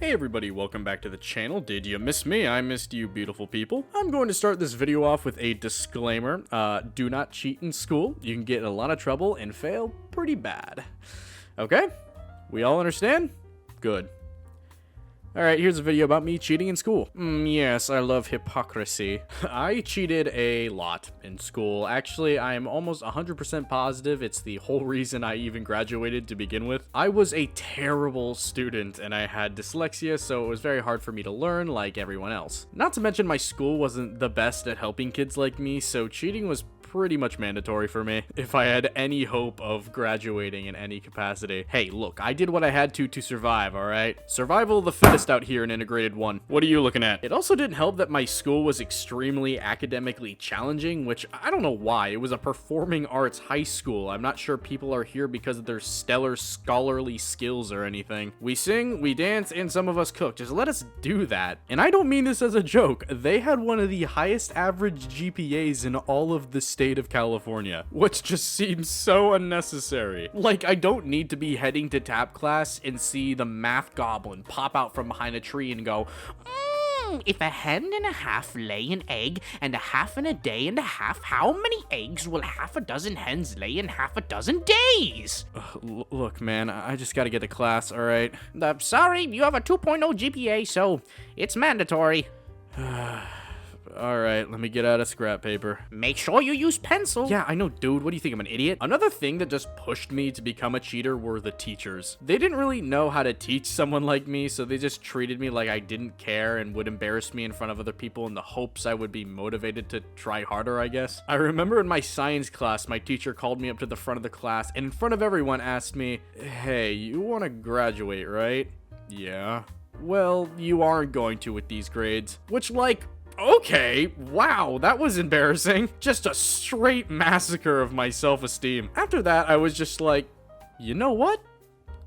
Hey everybody, welcome back to the channel. Did you miss me? I missed you, beautiful people. I'm going to start this video off with a disclaimer. Do not cheat in school. You can get in a lot of trouble and fail pretty bad. Okay? We all understand? Good. Alright, here's a video about me cheating in school. Yes, I love hypocrisy. I cheated a lot in school. Actually, I am almost 100% positive it's the whole reason I even graduated to begin with. I was a terrible student and I had dyslexia, so it was very hard for me to learn like everyone else. Not to mention my school wasn't the best at helping kids like me, so cheating was pretty much mandatory for me if I had any hope of graduating in any capacity. Hey, look, I did what I had to survive, alright? Survival of the fittest out here in Integrated 1. What are you looking at? It also didn't help that my school was extremely academically challenging, which I don't know why. It was a performing arts high school. I'm not sure people are here because of their stellar scholarly skills or anything. We sing, we dance, and some of us cook. Just let us do that. And I don't mean this as a joke. They had one of the highest average GPAs in all of the state of California, which just seems so unnecessary. Like, I don't need to be heading to tap class and see the math goblin pop out from behind a tree and go, if a hen and a half lay an egg, and a half in a day and a half, how many eggs will half a dozen hens lay in half a dozen days? Look, man, I just gotta get to class, alright? Sorry, you have a 2.0 GPA, so it's mandatory. Alright, let me get out of scrap paper. Make sure you use pencil. Yeah, I know, dude. What do you think? I'm an idiot? Another thing that just pushed me to become a cheater were the teachers. They didn't really know how to teach someone like me, so they just treated me like I didn't care and would embarrass me in front of other people in the hopes I would be motivated to try harder, I guess. I remember in my science class, my teacher called me up to the front of the class and in front of everyone asked me, "Hey, you want to graduate, right?" "Yeah." "Well, you aren't going to with these grades." Which, like, okay, wow, that was embarrassing. Just a straight massacre of my self-esteem. After that, I was just like, you know what?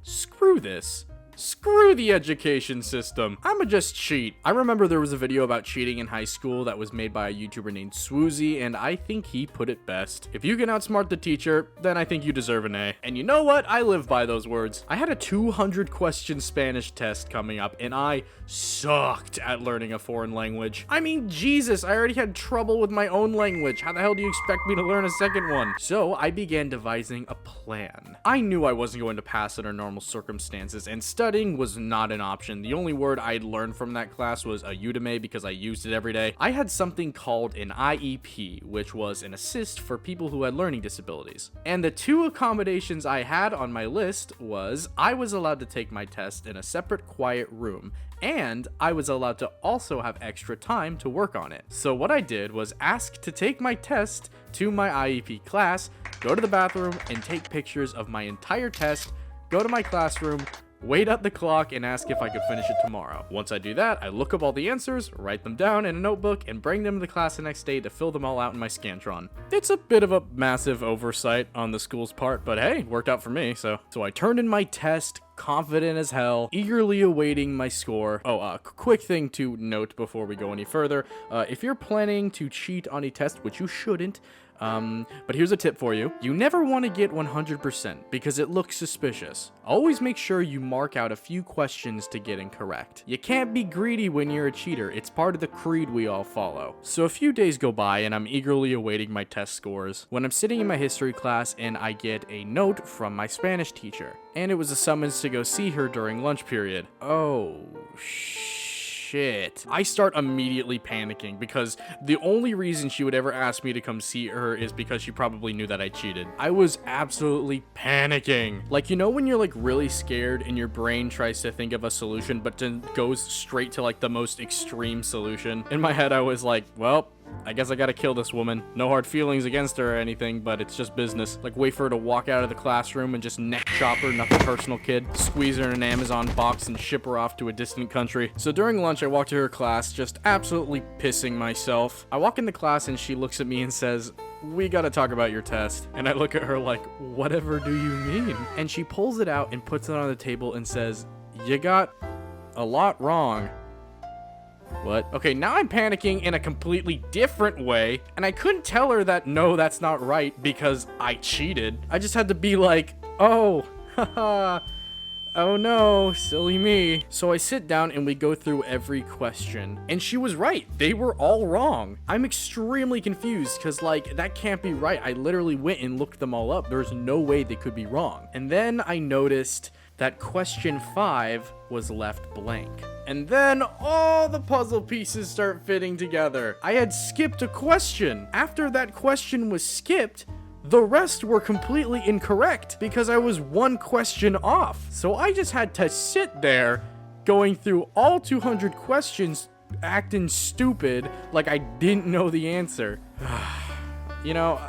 Screw this. Screw the education system. I'ma just cheat. I remember there was a video about cheating in high school that was made by a YouTuber named Swoozy, and I think he put it best. If you can outsmart the teacher, then I think you deserve an A. And you know what? I live by those words. I had a 200 question Spanish test coming up, and I sucked at learning a foreign language. I mean, Jesus, I already had trouble with my own language. How the hell do you expect me to learn a second one? So I began devising a plan. I knew I wasn't going to pass under normal circumstances, and studying was not an option. The only word I'd learned from that class was a Udemy because I used it every day. I had something called an IEP, which was an assist for people who had learning disabilities. And the two accommodations I had on my list was I was allowed to take my test in a separate quiet room, and I was allowed to also have extra time to work on it. So what I did was ask to take my test to my IEP class, go to the bathroom, and take pictures of my entire test, go to my classroom, wait at the clock, and ask if I could finish it tomorrow. Once I do that, I look up all the answers, write them down in a notebook, and bring them to the class the next day to fill them all out in my Scantron. It's a bit of a massive oversight on the school's part, but hey, worked out for me, so I turned in my test, confident as hell, eagerly awaiting my score. Oh, quick thing to note before we go any further. If you're planning to cheat on a test, which you shouldn't, but here's a tip for you. You never want to get 100% because it looks suspicious. Always make sure you mark out a few questions to get incorrect. You can't be greedy when you're a cheater. It's part of the creed we all follow. So a few days go by and I'm eagerly awaiting my test scores when I'm sitting in my history class and I get a note from my Spanish teacher. And it was a summons to go see her during lunch period. Oh, shit. I start immediately panicking because the only reason she would ever ask me to come see her is because she probably knew that I cheated. I was absolutely panicking. Like, you know when you're like really scared and your brain tries to think of a solution but then goes straight to like the most extreme solution? In my head, I was like, well, I guess I gotta kill this woman. No hard feelings against her or anything, but it's just business. Like, wait for her to walk out of the classroom and just neck chop her, nothing personal, kid. Squeeze her in an Amazon box and ship her off to a distant country. So during lunch, I walk to her class, just absolutely pissing myself. I walk into class and she looks at me and says, "We gotta talk about your test." And I look at her like, whatever do you mean? And she pulls it out and puts it on the table and says, "You got a lot wrong." What? Okay, now I'm panicking in a completely different way, and I couldn't tell her that no, that's not right because I cheated. I just had to be like, oh, haha, Oh no, silly me. So I sit down and we go through every question. And she was right. They were all wrong. I'm extremely confused because, like, that can't be right. I literally went and looked them all up. There's no way they could be wrong. And then I noticed that question 5 was left blank. And then all the puzzle pieces start fitting together. I had skipped a question. After that question was skipped, the rest were completely incorrect because I was one question off. So I just had to sit there going through all 200 questions, acting stupid like I didn't know the answer. You know,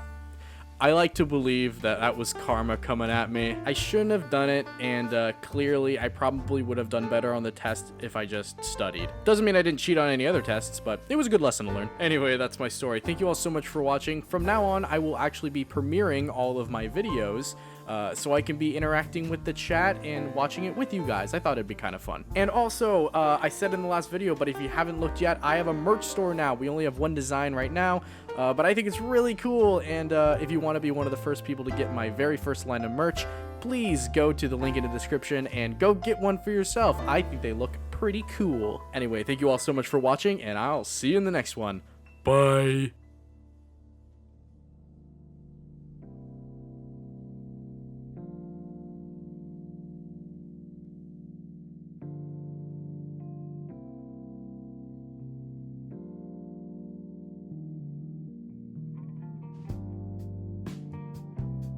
I like to believe that that was karma coming at me. I shouldn't have done it, and clearly I probably would have done better on the test if I just studied. Doesn't mean I didn't cheat on any other tests, but it was a good lesson to learn. Anyway, that's my story. Thank you all so much for watching. From now on, I will actually be premiering all of my videos, so I can be interacting with the chat and watching it with you guys. I thought it'd be kind of fun. And also, I said in the last video, but if you haven't looked yet, I have a merch store now. We only have one design right now, but I think it's really cool, and if you want to be one of the first people to get my very first line of merch, please go to the link in the description and go get one for yourself. I think they look pretty cool. Anyway, thank you all so much for watching, and I'll see you in the next one. Bye.